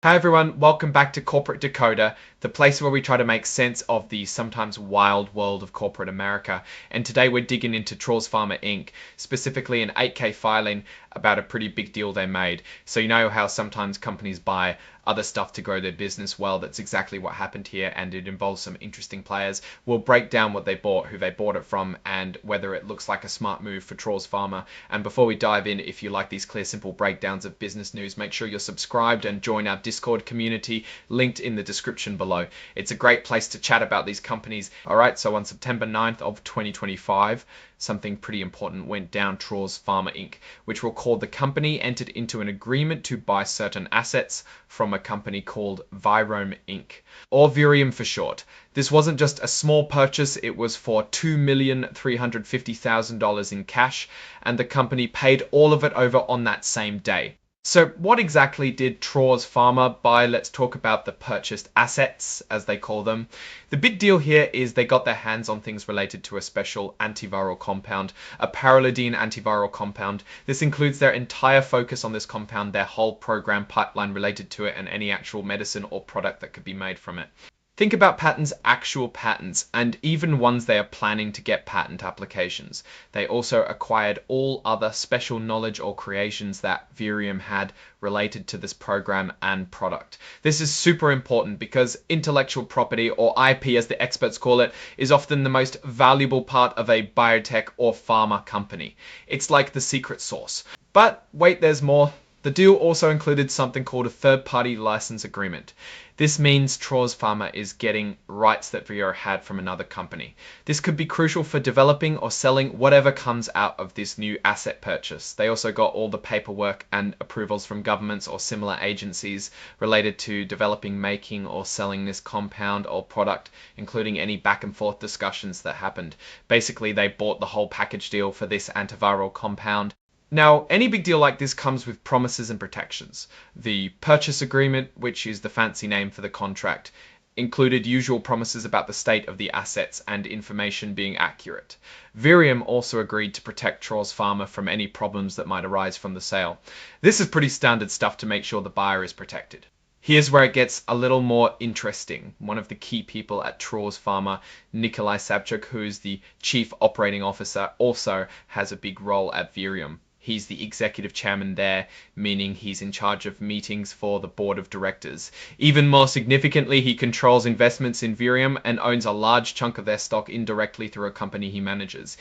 Hi everyone, welcome back to Corporate Decoder, the place where we try to make sense of the sometimes wild world of corporate America. And today we're digging into Traws Pharma Inc., specifically an 8K filing about a pretty big deal they made. So you know how sometimes companies buy other stuff to grow their business? Well, that's exactly what happened here, and it involves some interesting players. We'll break down what they bought, who they bought it from, and whether it looks like a smart move for Traws Pharma. And before we dive in, if you like these clear, simple breakdowns of business news, make sure you're subscribed and join our Discord community, linked in the description below. It's a great place to chat about these companies. All right, so on September 9th of 2025, something pretty important went down. Traws Pharma Inc., which will call the company, entered into an agreement to buy certain assets from a company called Virome Inc., or Virium for short. This wasn't just a small purchase, it was for $2,350,000 in cash, and the company paid all of it over on that same day. So what exactly did Traws Pharma buy? Let's talk about the purchased assets, as they call them. The big deal here is they got their hands on things related to a special antiviral compound, a paralidine antiviral compound. This includes their entire focus on this compound, their whole program pipeline related to it, and any actual medicine or product that could be made from it. Think about patents, actual patents, and even ones they are planning to get patent applications. They also acquired all other special knowledge or creations that Virium had related to this program and product. This is super important because intellectual property, or IP as the experts call it, is often the most valuable part of a biotech or pharma company. It's like the secret sauce. But wait, there's more. The deal also included something called a third-party license agreement. This means Traws Pharma is getting rights that Virium had from another company. This could be crucial for developing or selling whatever comes out of this new asset purchase. They also got all the paperwork and approvals from governments or similar agencies related to developing, making, or selling this compound or product, including any back and forth discussions that happened. Basically, they bought the whole package deal for this antiviral compound. Now, any big deal like this comes with promises and protections. The purchase agreement, which is the fancy name for the contract, included usual promises about the state of the assets and information being accurate. Virium also agreed to protect Traws Pharma from any problems that might arise from the sale. This is pretty standard stuff to make sure the buyer is protected. Here's where it gets a little more interesting. One of the key people at Traws Pharma, Nikolai Savchuk, who is the Chief Operating Officer, also has a big role at Virium. He's the executive chairman there, meaning he's in charge of meetings for the board of directors. Even more significantly, he controls investments in Virium and owns a large chunk of their stock indirectly through a company he manages.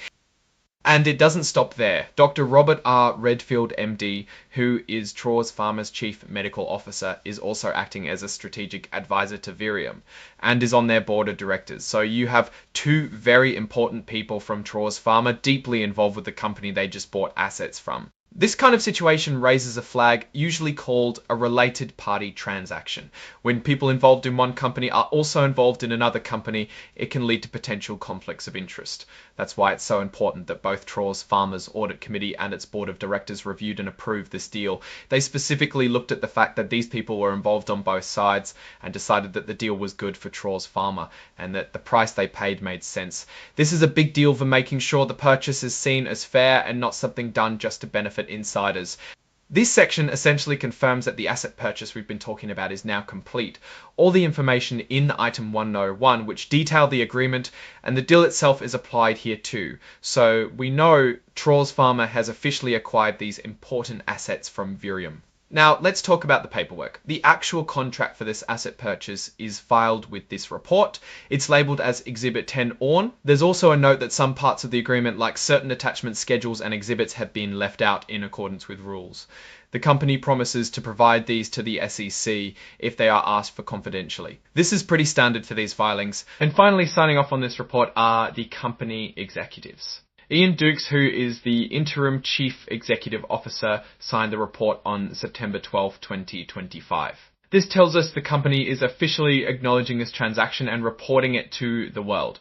And it doesn't stop there. Dr. Robert R. Redfield, MD, who is Traws Pharma's Chief Medical Officer, is also acting as a strategic advisor to Virium and is on their board of directors. So you have two very important people from Traws Pharma deeply involved with the company they just bought assets from. This kind of situation raises a flag, usually called a related party transaction. When people involved in one company are also involved in another company, it can lead to potential conflicts of interest. That's why it's so important that both Traws Pharma's audit committee and its board of directors reviewed and approved this deal. They specifically looked at the fact that these people were involved on both sides and decided that the deal was good for Traws Pharma and that the price they paid made sense. This is a big deal for making sure the purchase is seen as fair and not something done just to benefit insiders. This section essentially confirms that the asset purchase we've been talking about is now complete. All the information in item 101, which detail the agreement, and the deal itself is applied here too. So we know Traws Pharma has officially acquired these important assets from Virium. Now, let's talk about the paperwork. The actual contract for this asset purchase is filed with this report. It's labeled as Exhibit 10 ORN. There's also a note that some parts of the agreement, like certain attachment schedules and exhibits, have been left out in accordance with rules. The company promises to provide these to the SEC if they are asked for confidentially. This is pretty standard for these filings. And finally, signing off on this report are the company executives. Ian Dukes, who is the Interim Chief Executive Officer, signed the report on September 12, 2025. This tells us the company is officially acknowledging this transaction and reporting it to the world.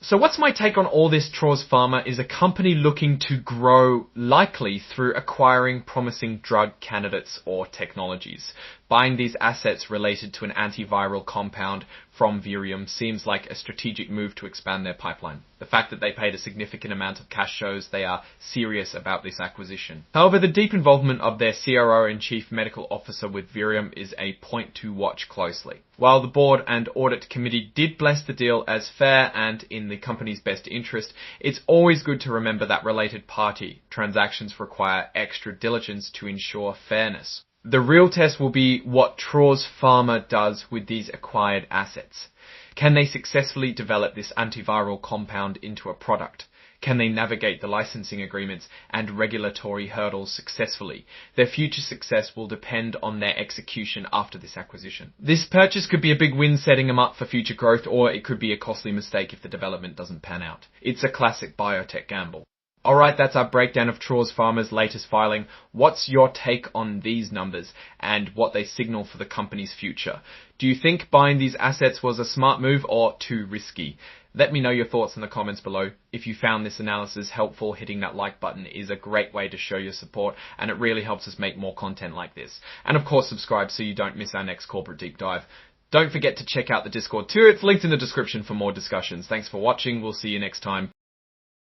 So what's my take on all this? Traws Pharma is a company looking to grow, likely through acquiring promising drug candidates or technologies. Buying these assets related to an antiviral compound from Virium seems like a strategic move to expand their pipeline. The fact that they paid a significant amount of cash shows they are serious about this acquisition. However, the deep involvement of their CRO and Chief Medical Officer with Virium is a point to watch closely. While the board and audit committee did bless the deal as fair and in the company's best interest, it's always good to remember that related party transactions require extra diligence to ensure fairness. The real test will be what Traws Pharma does with these acquired assets. Can they successfully develop this antiviral compound into a product? Can they navigate the licensing agreements and regulatory hurdles successfully? Their future success will depend on their execution after this acquisition. This purchase could be a big win setting them up for future growth, or it could be a costly mistake if the development doesn't pan out. It's a classic biotech gamble. Alright, that's our breakdown of Traws Pharma's latest filing. What's your take on these numbers and what they signal for the company's future? Do you think buying these assets was a smart move or too risky? Let me know your thoughts in the comments below. If you found this analysis helpful, hitting that like button is a great way to show your support, and it really helps us make more content like this. And of course, subscribe so you don't miss our next corporate deep dive. Don't forget to check out the Discord too. It's linked in the description for more discussions. Thanks for watching. We'll see you next time.